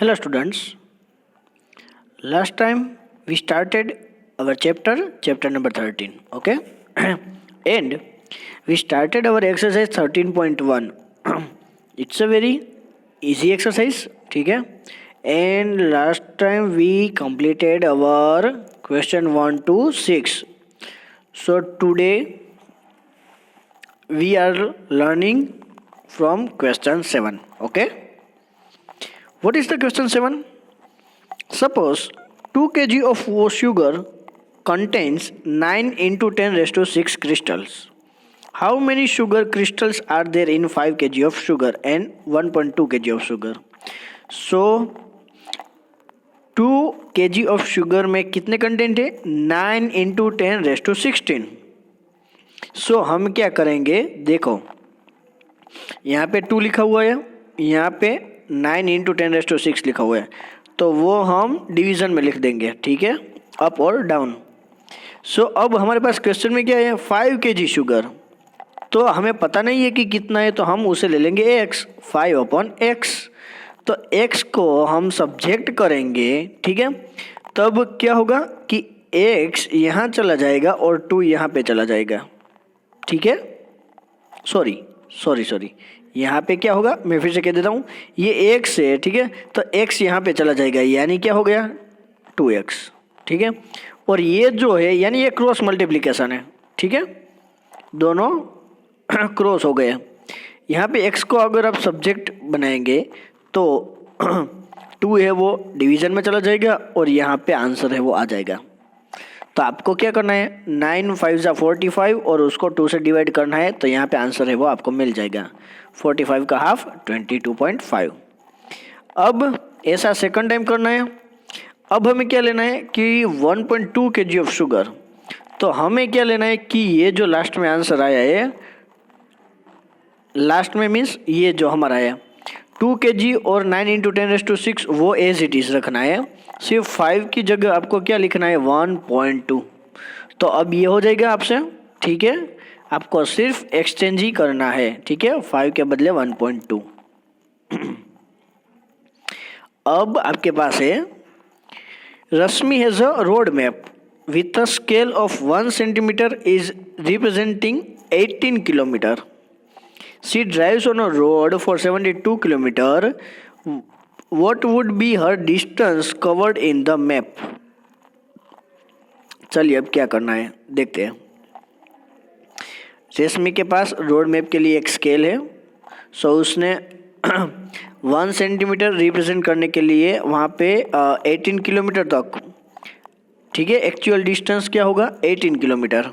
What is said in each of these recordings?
Hello students, last time we started our chapter number 13, okay? And we started our exercise 13.1. It's a very easy exercise, ठीक है? And last time we completed our question 1 to 6. So today we are learning from question 7, okay? What is the question 7? Suppose 2 kg of sugar contains 9 into 10 raised to 6 crystals. How many sugar crystals are there in 5 kg of sugar and 1.2 kg of sugar? So 2 kg of sugar में कितने content है? 9 into 10 raised to 16. सो हम क्या करेंगे, देखो यहाँ पे 2 लिखा हुआ है, यहाँ पे 9 इंटू 10 रेस्ट टू 6 लिखा हुआ है, तो वो हम डिवीज़न में लिख देंगे, ठीक है, अप और डाउन. सो अब हमारे पास क्वेश्चन में क्या है, 5 kg शुगर, तो हमें पता नहीं है कि कितना है, तो हम उसे ले लेंगे x, 5/x. तो x को हम सब्जेक्ट करेंगे, ठीक है, तब क्या होगा कि x यहाँ चला जाएगा और 2 यहाँ पे चला जाएगा, ठीक है. सॉरी यहाँ पे क्या होगा, मैं फिर से कह देता हूँ, ये x है, ठीक है, तो x यहाँ पे चला जाएगा, यानी क्या हो गया 2x, ठीक है. और ये जो है यानी ये क्रॉस मल्टीप्लिकेशन है, ठीक है, दोनों क्रॉस हो गए. यहाँ पे x को अगर आप सब्जेक्ट बनाएंगे तो 2 है वो डिवीज़न में चला जाएगा और यहाँ पे आंसर है वो आ जाएगा. तो आपको क्या करना है, 9 5 45 और उसको 2 से डिवाइड करना है, तो यहाँ पे आंसर है वो आपको मिल जाएगा. 45 का हाफ 22.5. अब ऐसा सेकंड टाइम करना है. अब हमें क्या लेना है कि 1.2 kg ऑफ शुगर, तो हमें क्या लेना है कि ये जो लास्ट में आंसर आया है, लास्ट में मीन्स ये जो हमारा है 2 kg और 9 इंटू 10 रेज़ टू 6 वो एज इट इज़ रखना है. सिर्फ 5 की जगह आपको क्या लिखना है 1.2. तो अब ये हो जाएगा आपसे, ठीक है, आपको सिर्फ एक्सचेंज ही करना है, ठीक है, 5 के बदले 1.2. अब आपके पास है, Rashmi has a road map with a scale of 1 centimetre is representing 18 kilometre. She drives on a road for 72 kilometer. What would be her distance covered in the map? चलिए अब क्या करना है देखते हैं. रेशमी के पास रोड मैप के लिए एक स्केल है, सो उसने 1 सेंटीमीटर रिप्रेजेंट करने के लिए वहाँ पे 18 किलोमीटर तक, ठीक है, एक्चुअल डिस्टेंस क्या होगा 18 किलोमीटर.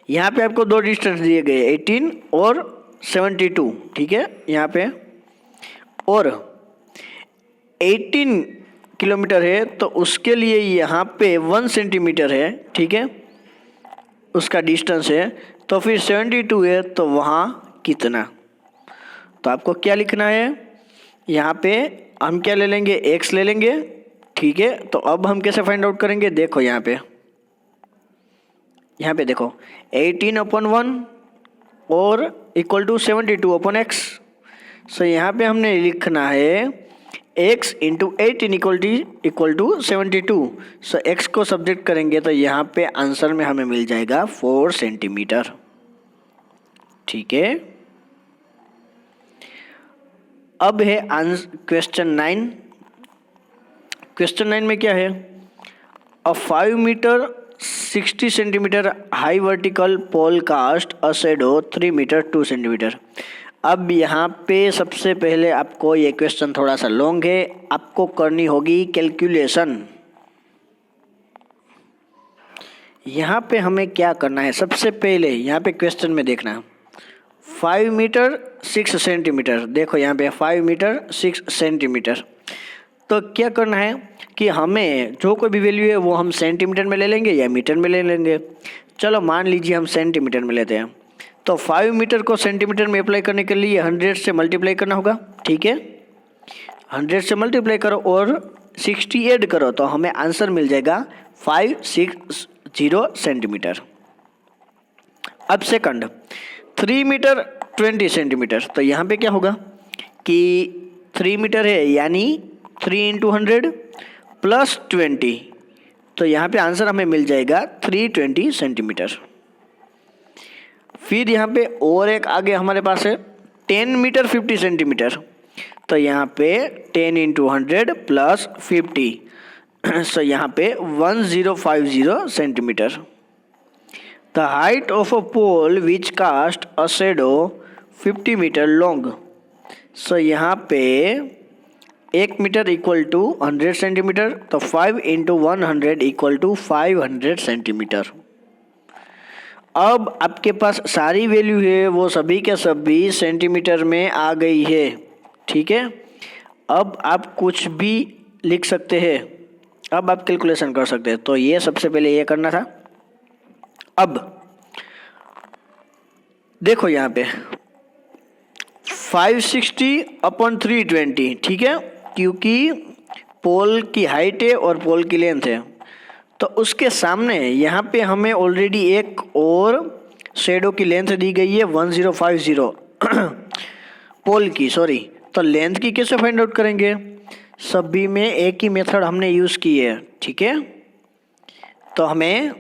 यहाँ पे आपको 2 डिस्टेंस दिए गए 18 और 72, ठीक है, यहाँ पे, और 18 किलोमीटर है तो उसके लिए यहाँ पे 1 सेंटीमीटर है, ठीक है, उसका डिस्टेंस है. तो फिर 72 है तो वहाँ कितना, तो आपको क्या लिखना है, यहाँ पे हम क्या ले लेंगे x ले लेंगे, ठीक है. तो अब हम कैसे फाइंड आउट करेंगे, देखो यहाँ पे देखो 18/1 और इक्वल टू 72/x. सो यहाँ पे हमने लिखना है x into 18 equal to 72. So x को सब्जेक्ट करेंगे तो यहाँ पे आंसर में हमें मिल जाएगा 4 सेंटीमीटर, ठीक है. अब है क्वेश्चन 9. क्वेश्चन 9 में क्या है, a 5 metre 60 centimetre high vertical pole cast a shadow 3 metre 2 centimetre. अब यहाँ पे सबसे पहले आपको ये क्वेश्चन थोड़ा सा लॉन्ग है, आपको करनी होगी कैलकुलेशन. यहाँ पे हमें क्या करना है, सबसे पहले यहाँ पे क्वेश्चन में देखना 5 मीटर 6 सेंटीमीटर, देखो यहाँ पे 5 मीटर 6 सेंटीमीटर. तो क्या करना है कि हमें जो कोई भी वैल्यू है वो हम सेंटीमीटर में ले लेंगे या मीटर में ले लेंगे. चलो मान लीजिए हम सेंटीमीटर में लेते हैं, तो 5 मीटर को सेंटीमीटर में अप्लाई करने के लिए 100 से मल्टीप्लाई करना होगा, ठीक है, 100 से मल्टीप्लाई करो और 60 ऐड करो तो हमें आंसर मिल जाएगा 560 सेंटीमीटर. अब सेकंड 3 मीटर 20 सेंटीमीटर, तो यहाँ पे क्या होगा कि 3 मीटर है यानी 3 × 100 प्लस 20, तो यहाँ पे आंसर हमें मिल जाएगा 320 सेंटीमीटर। फिर यहाँ पे और एक आगे हमारे पास है 10 मीटर 50 सेंटीमीटर, तो यहाँ पे 10 × 100 प्लस 50, सो यहाँ पे 1050 centimetre. The height of a pole which cast a shadow 50 metre long, so यहाँ पे 1 मीटर इक्वल टू 100 सेंटीमीटर, तो 5 × 100 इक्वल टू 500 सेंटीमीटर। अब आपके पास सारी वैल्यू है वो सभी के सभी सेंटीमीटर में आ गई है, ठीक है। अब आप कुछ भी लिख सकते हैं, अब आप कैलकुलेशन कर सकते हैं। तो ये सबसे पहले ये करना था। अब देखो यहाँ पे 560/320, ठीक है, क्योंकि पोल की हाइट है और पोल की लेंथ है, तो उसके सामने यहाँ पे हमें ऑलरेडी एक और शेडो की लेंथ दी गई है 1050 पोल की, सॉरी। तो लेंथ की कैसे फाइंड आउट करेंगे? सभी में एक ही मेथड हमने यूज़ की है, ठीक है। तो हमें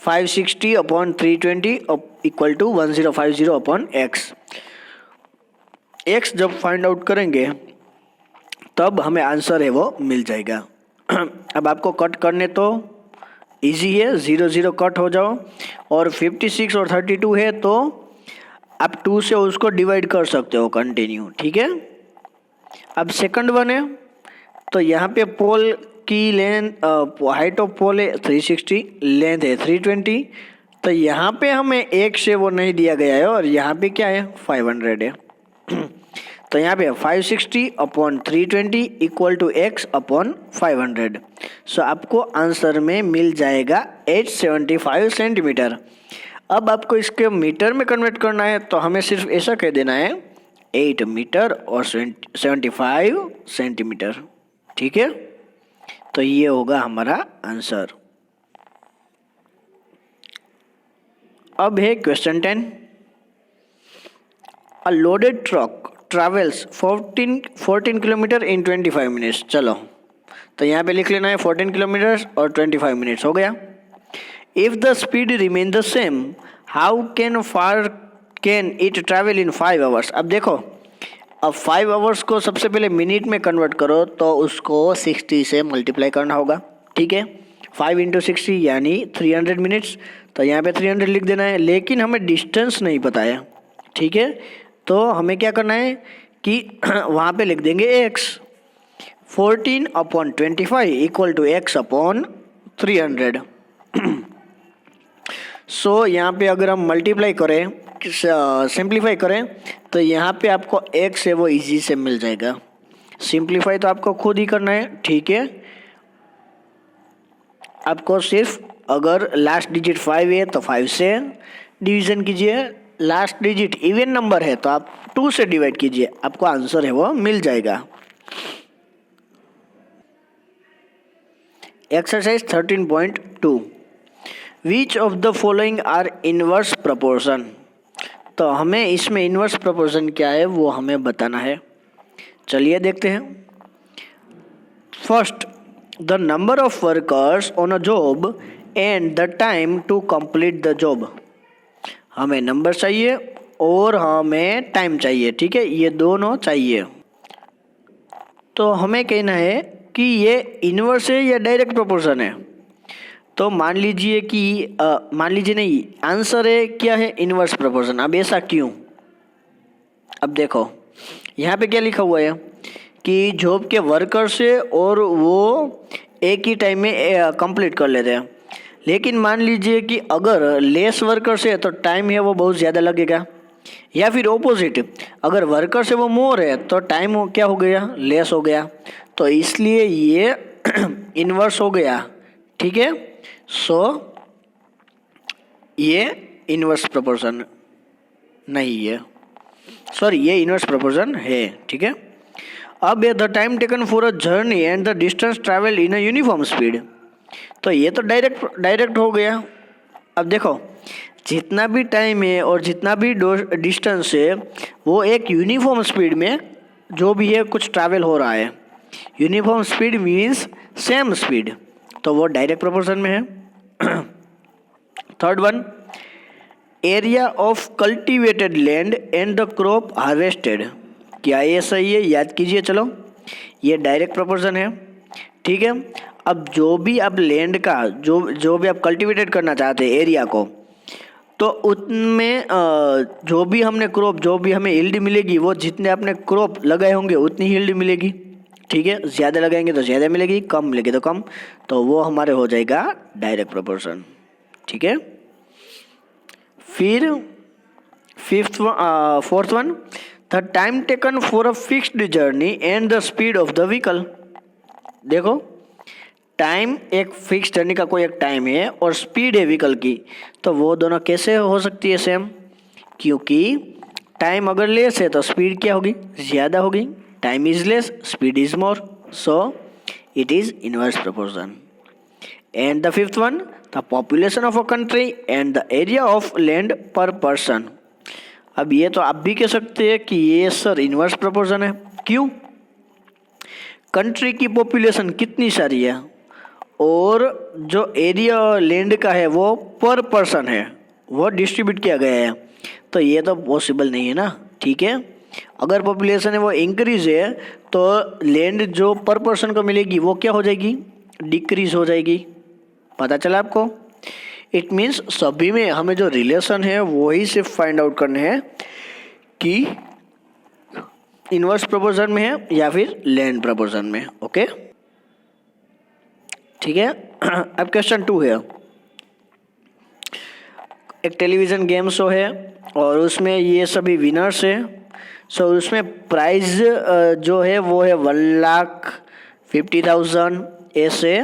560/320 इक्वल टू 1050/x, x जब फाइंड आउट करेंगे तब हमें आंसर है वो मिल जाएगा। अब आपको कट करने तो इजी है, 0 0 कट हो जाओ, और 56 और 32 है तो आप 2 से उसको डिवाइड कर सकते हो कंटिन्यू, ठीक है। अब सेकंड वन है, तो यहाँ पे पोल की लेंथ हाइट ऑफ पोल है 360, लेंथ है 320, तो यहाँ पे हमें एक से वो नहीं दिया गया है और यहाँ पे क्या है 500 है। तो यहाँ पे 560/320 इक्वल टू x/500, सो आपको आंसर में मिल जाएगा 875 सेंटीमीटर। अब आपको इसके मीटर में कन्वर्ट करना है, तो हमें सिर्फ ऐसा कह देना है 8 मीटर और 75 सेंटीमीटर, ठीक है। तो ये होगा हमारा आंसर। अब है क्वेश्चन 10। अ लोडेड ट्रक ट्रैवल्स 14 किलोमीटर इन 25 मिनट्स। चलो, तो यहाँ पे लिख लेना है 14 किलोमीटर और 25 मिनट्स हो गया। If the speed remain the same, how far can it travel in 5 hours. अब देखो, अब 5 आवर्स को सबसे पहले मिनट में कन्वर्ट करो तो उसको 60 से मल्टीप्लाई करना होगा, ठीक है। 5 × 60 यानी 300 मिनट्स, तो यहाँ पे 300 लिख देना है, लेकिन हमें डिस्टेंस नहीं पता है, ठीक है। तो हमें क्या करना है कि वहाँ पे लिख देंगे x, 14/25 इक्वल टू x/300। सो यहाँ पे अगर हम मल्टीप्लाई करें, सिंप्लीफाई करें, तो यहाँ पे आपको x है वो इजी से मिल जाएगा। सिंप्लीफाई तो आपको खुद ही करना है, ठीक है। आपको सिर्फ अगर लास्ट डिजिट 5 है तो 5 से डिवीज़न कीजिए, लास्ट डिजिट इवन नंबर है तो आप 2 से डिवाइड कीजिए, आपको आंसर है वो मिल जाएगा। Exercise 13.2, which of the following are inverse proportion. तो हमें इसमें इनवर्स प्रोपोर्शन क्या है वो हमें बताना है। चलिए देखते हैं। First, the number of workers on a job and the time to complete the job. हमें नंबर चाहिए और हमें टाइम चाहिए, ठीक है, ये दोनों चाहिए। तो हमें कहना है कि ये इनवर्स है या डायरेक्ट प्रोपोर्शन है। तो मान लीजिए कि मान लीजिए नहीं, आंसर है क्या है इनवर्स प्रोपोर्शन। अब ऐसा क्यों? अब देखो यहाँ पे क्या लिखा हुआ है कि जॉब के वर्कर्स है और वो एक ही टाइम में कंप्लीट कर लेते हैं, लेकिन मान लीजिए कि अगर लेस वर्कर्स है तो टाइम है वो बहुत ज़्यादा लगेगा, या फिर ऑपोजिट, अगर वर्कर्स है वो मोर है तो टाइम क्या हो गया, लेस हो गया। तो इसलिए ये इनवर्स हो गया, ठीक है। सो ये इनवर्स प्रोपोर्शन नहीं है, सॉरी ये इनवर्स प्रोपोर्शन है, ठीक है। अब the time taken for a journey and the distance travel in a uniform speed. तो ये तो डायरेक्ट हो गया। अब देखो जितना भी टाइम है और जितना भी डिस्टेंस है वो एक यूनिफॉर्म स्पीड में जो भी है कुछ ट्रैवल हो रहा है, uniform speed means same speed, तो वो डायरेक्ट प्रोपोर्शन में है। Third one, area of cultivated land and the crop harvested, क्या ये सही है? याद कीजिए, चलो ये डायरेक्ट प्रोपोर्शन है, ठीक है। अब जो भी आप लैंड का जो भी आप कल्टीवेटेड करना चाहते हैं एरिया को, तो उनमें जो भी हमने क्रॉप, जो भी हमें यील्ड मिलेगी, वो जितने आपने क्रॉप लगाए होंगे उतनी यील्ड मिलेगी, ठीक है। ज़्यादा लगाएंगे तो ज़्यादा मिलेगी, कम मिलेगी तो कम, तो वो हमारे हो जाएगा डायरेक्ट प्रोपोर्शन, ठीक है। फिर fourth one, the time taken for a fixed journey and the speed of the vehicle. देखो, टाइम एक फिक्स जर्नी का कोई एक टाइम है और स्पीड है व्हीकल की, तो वो दोनों कैसे हो सकती है सेम? क्योंकि टाइम अगर लेस है तो स्पीड क्या होगी? ज़्यादा होगी। Time is less, speed is more, so it is inverse proportion. And the fifth one, the population of a country and the area of land पर पर्सन। अब ये तो आप भी कह सकते हैं कि ये सर इनवर्स प्रोपोर्शन है। क्यों? कंट्री की पॉपुलेशन कितनी सारी है और जो एरिया लैंड का है वो पर पर्सन है, वो डिस्ट्रीब्यूट किया गया है, तो ये तो पॉसिबल नहीं है ना, ठीक है। अगर पॉपुलेशन है वो इंक्रीज है तो लैंड जो पर पर्सन को मिलेगी वो क्या हो जाएगी? डिक्रीज हो जाएगी। पता चला आपको? इट मीन्स सभी में हमें जो रिलेशन है वही सिर्फ फाइंड आउट करने हैं कि इनवर्स प्रोपोर्शन में है या फिर लैंड प्रोपोर्शन में, ओके, ठीक है। अब क्वेश्चन 2 है, एक टेलीविज़न गेम शो है और उसमें ये सभी विनर्स है। सो उसमें प्राइज जो है वो है 1,50,000, ऐसे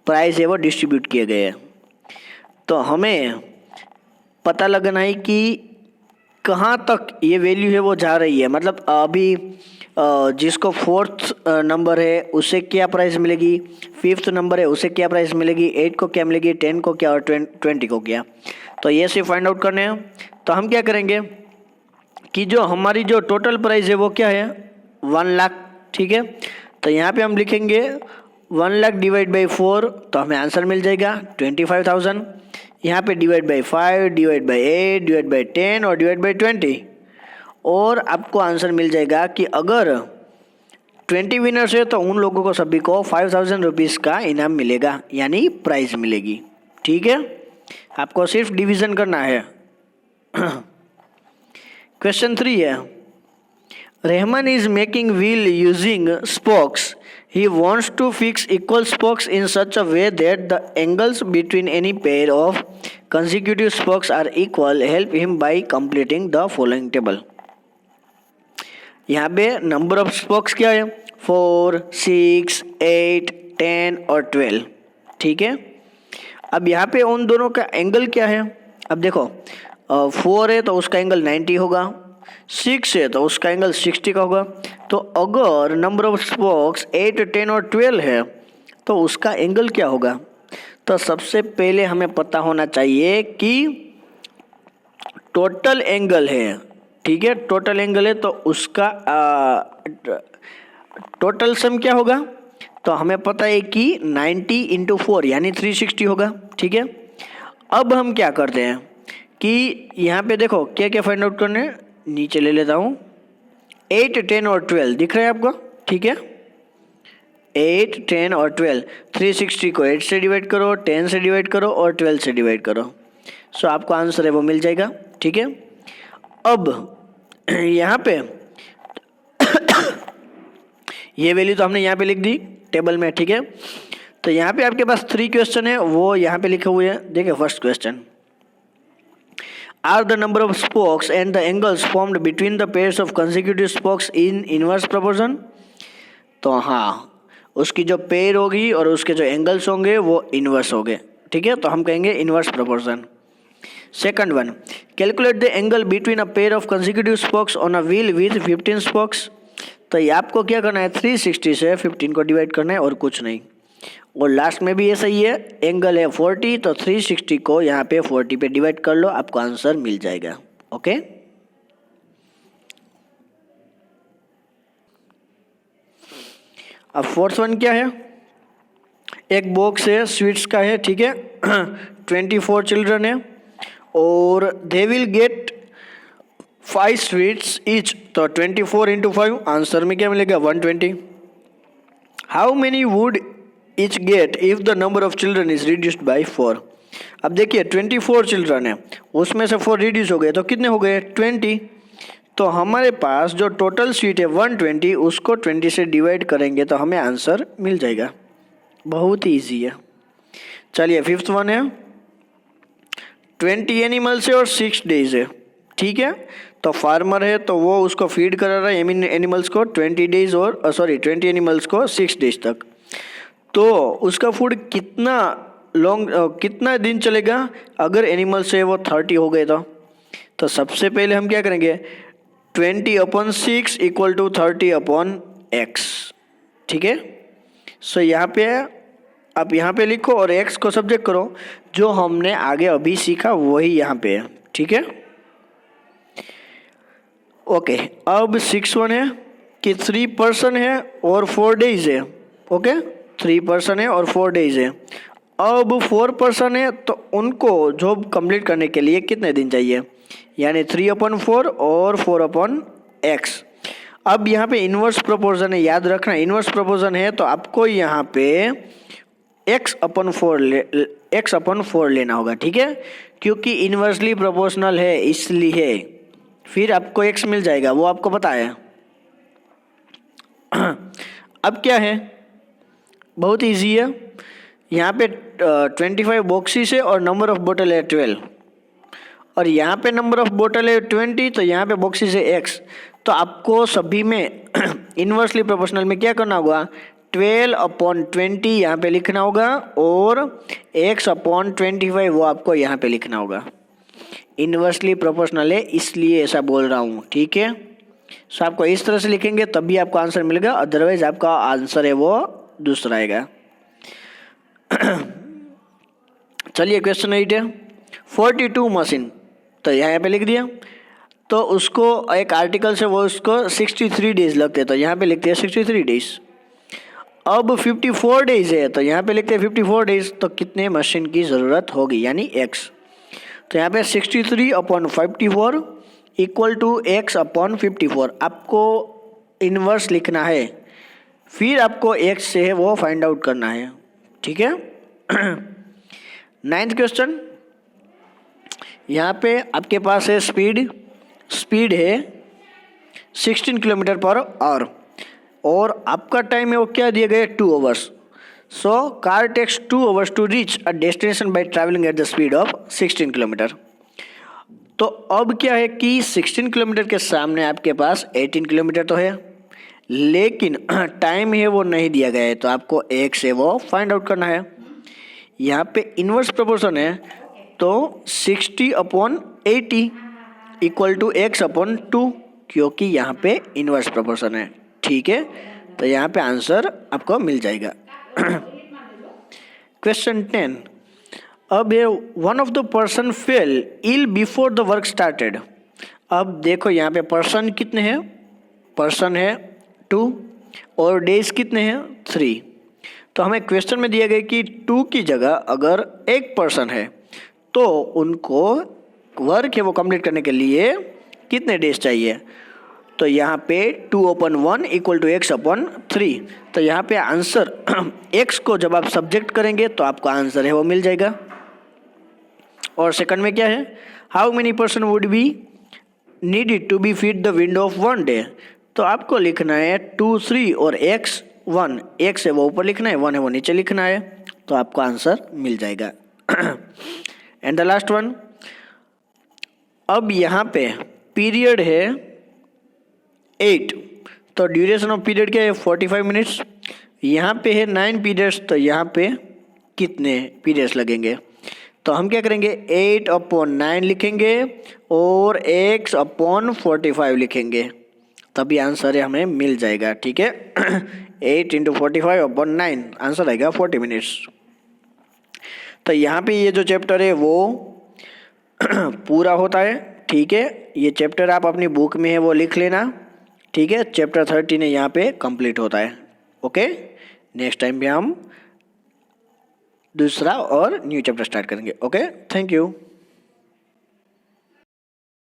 प्राइज है वो डिस्ट्रीब्यूट किए गए हैं। तो हमें पता लगना है कि कहाँ तक ये वैल्यू है वो जा रही है, मतलब अभी जिसको 4th नंबर है उसे क्या प्राइस मिलेगी, 5th नंबर है उसे क्या प्राइस मिलेगी, 8 को क्या मिलेगी, 10 को क्या और 20 को क्या। तो ये सिर्फ फाइंड आउट करने हैं। तो हम क्या करेंगे कि जो हमारी जो टोटल प्राइस है वो क्या है? 1 लाख, ठीक है। तो यहाँ पे हम लिखेंगे 1 लाख डिवाइड बाई 4, तो हमें आंसर मिल जाएगा 25,000। यहाँ पे divide by 5, divide by 8, divide by 10 और डिवाइड बाई 20, और आपको आंसर मिल जाएगा कि अगर 20 विनर्स है तो उन लोगों को सभी को 5,000 रुपीज़ का इनाम मिलेगा, यानी प्राइज मिलेगी, ठीक है। आपको सिर्फ डिवीज़न करना है। क्वेश्चन 3 है, Rahman is making wheel using spokes. He wants to fix equal spokes in such a way that the angles between any pair of consecutive spokes are equal. Help him by completing the following table. यहाँ पे number of spokes क्या है? 4, 6, 8, 10 और 12, ठीक है। अब यहाँ पे उन दोनों का एंगल क्या है? अब देखो 4 है तो उसका एंगल 90 होगा, 6 है तो उसका एंगल 60 का होगा। तो अगर नंबर ऑफ स्पोक्स 8, 10 और 12 है तो उसका एंगल क्या होगा? तो सबसे पहले हमें पता होना चाहिए कि टोटल एंगल है, ठीक है। टोटल एंगल है तो उसका टोटल सम क्या होगा? तो हमें पता है कि 90 × 4 यानी 360 होगा, ठीक है। अब हम क्या करते हैं कि यहाँ पे देखो क्या क्या फाइंड आउट करने, नीचे ले लेता हूँ। 8, 10 और 12 दिख रहा है आपको, ठीक है। 8, 10 और 12, 360 को 8 से डिवाइड करो, 10 से डिवाइड करो और 12 से डिवाइड करो, सो आपको आंसर है वो मिल जाएगा, ठीक है। अब यहाँ पे ये वैल्यू तो हमने यहाँ पे लिख दी टेबल में, ठीक है। तो यहाँ पे आपके पास 3 क्वेश्चन है, वो यहाँ पे लिखे हुए हैं। देखिए first question, are the number of spokes and the angles formed between the pairs of consecutive spokes in inverse proportion. तो हाँ, उसकी जो पेयर होगी और उसके जो एंगल्स होंगे वो इनवर्स होंगे, ठीक है। तो हम कहेंगे inverse proportion. Second one, calculate the angle between a pair of consecutive spokes on a wheel with 15 spokes. तो ये आपको क्या करना है, 360 से 15 को डिवाइड करना है और कुछ नहीं। और लास्ट में भी ऐसा ही है, एंगल है 40 तो 360 को यहाँ पे 40 पे डिवाइड कर लो, आपको आंसर मिल जाएगा, ओके। अब फोर्थ वन क्या है, एक बॉक्स है स्वीट्स का है, ठीक है 24 चिल्ड्रन है और they will get 5 sweets each, तो 24 इंटू 5 आंसर में क्या मिलेगा 120। How many would each get if the number of children is reduced by 4। अब देखिए 24 चिल्ड्रन है, उसमें से 4 रिड्यूस हो गए तो कितने हो गए 20। तो हमारे पास जो टोटल स्वीट है 120, उसको 20 से डिवाइड करेंगे तो हमें आंसर मिल जाएगा। बहुत ही ईजी है। चलिए फिफ्थ वन है, 20 एनिमल्स है और 6 डेज है, ठीक है। तो फार्मर है तो वो उसको फीड करा रहा है एनिमल्स को 20 डेज और 20 एनिमल्स को 6 डेज तक। तो उसका फूड कितना दिन चलेगा अगर एनिमल्स है वो 30 हो गए तो सबसे पहले हम क्या करेंगे 20/6 इक्वल टू 30/x, ठीक है। सो यहाँ पे आप यहाँ पे लिखो और x को सब्जेक्ट करो, जो हमने आगे अभी सीखा वही यहाँ पे है, ठीक है। ओके, अब 6 है कि 3 पर्सन है और 4 डेज है, ओके 3 पर्सन है और 4 डेज है। अब 4 पर्सन है तो उनको जॉब कंप्लीट करने के लिए कितने दिन चाहिए, यानी 3/4 और 4/x। अब यहाँ पे इन्वर्स प्रोपोर्शन है, याद रखना इन्वर्स प्रोपोर्शन है तो आपको यहाँ पे x/4 लेना होगा, ठीक है, क्योंकि इन्वर्सली प्रोपोर्शनल है इसलिए। फिर आपको x मिल जाएगा, वो आपको पता है। अब क्या है, बहुत इजी है। यहाँ पे 25 बॉक्सेस है और नंबर ऑफ बोतल है 12, और यहाँ पे नंबर ऑफ बोतल है 20, तो यहाँ पे बॉक्सेस है x। तो आपको सभी में इन्वर्सली प्रोपोर्शनल में क्या करना होगा 12/20 यहाँ पे लिखना होगा और x/25 वो आपको यहाँ पे लिखना होगा। इन्वर्सली प्रोपोर्शनल है इसलिए ऐसा बोल रहा हूँ, ठीक है। सो आपको इस तरह से लिखेंगे तभी आपको आंसर मिलेगा, अदरवाइज आपका आंसर है वो दूसरा आएगा। चलिए क्वेश्चन 8 है, 42 मशीन, तो यहाँ पे लिख दिया। तो उसको एक आर्टिकल से वो उसको 63 डेज लगते हैं, तो यहाँ पे लिखते हैं 63 डेज। अब 54 डेज है तो यहाँ पे लिखते हैं 54 डेज, तो कितने मशीन की ज़रूरत होगी यानी x। तो यहाँ पे 63/54 इक्वल टू x/54 आपको इन्वर्स लिखना है, फिर आपको x से है वो फाइंड आउट करना है, ठीक है। 9th क्वेश्चन, यहाँ पे आपके पास है स्पीड है 16 किलोमीटर पर आवर और आपका टाइम है वो क्या दिए गए 2 hours. So car takes 2 hours to reach a destination by travelling at the speed of 16 kilometre. तो अब क्या है कि 16 किलोमीटर के सामने आपके पास 18 किलोमीटर तो है, लेकिन टाइम है वो नहीं दिया गया है, तो आपको एक से वो फाइंड आउट करना है। यहाँ पे इन्वर्स प्रोपोर्शन है तो 60/80 इक्वल टू x/2, क्योंकि यहाँ पे इन्वर्स प्रोपोर्शन है, ठीक है। तो यहाँ पे आंसर आपको मिल जाएगा। क्वेश्चन 10, अब है one of the person fell ill before the work started. अब देखो यहाँ पे पर्सन कितने हैं, पर्सन है 2 और डेज कितने हैं 3। तो हमें क्वेश्चन में दिया गया कि 2 की जगह अगर एक पर्सन है तो उनको वर्क है वो कंप्लीट करने के लिए कितने डेज चाहिए। तो यहाँ पे 2/1 इक्वल टू x/3। तो यहाँ पे आंसर x को जब आप सब्जेक्ट करेंगे तो आपका आंसर है वो मिल जाएगा। और सेकंड में क्या है, how many person would be needed to be feed the window of 1 day. तो आपको लिखना है 2, 3 और x1, x है वो ऊपर लिखना है, 1 है वो नीचे लिखना है, तो आपको आंसर मिल जाएगा। एंड द लास्ट वन, अब यहाँ पे पीरियड है 8, तो ड्यूरेशन ऑफ पीरियड क्या है 45 मिनट्स। यहाँ पे है 9 पीरियड्स, तो यहाँ पे कितने पीरियड्स लगेंगे। तो हम क्या करेंगे 8/9 लिखेंगे और x/45 लिखेंगे, तभी आंसर है हमें मिल जाएगा, ठीक है। 8 × 45/9 आंसर आएगा 40 मिनट्स। तो यहाँ पे ये जो चैप्टर है वो पूरा होता है, ठीक है। ये चैप्टर आप अपनी बुक में है वो लिख लेना, ठीक है। चैप्टर 13 यहाँ पे कंप्लीट होता है, ओके, नेक्स्ट टाइम भी हम दूसरा और न्यू चैप्टर स्टार्ट करेंगे. Okay, thank you.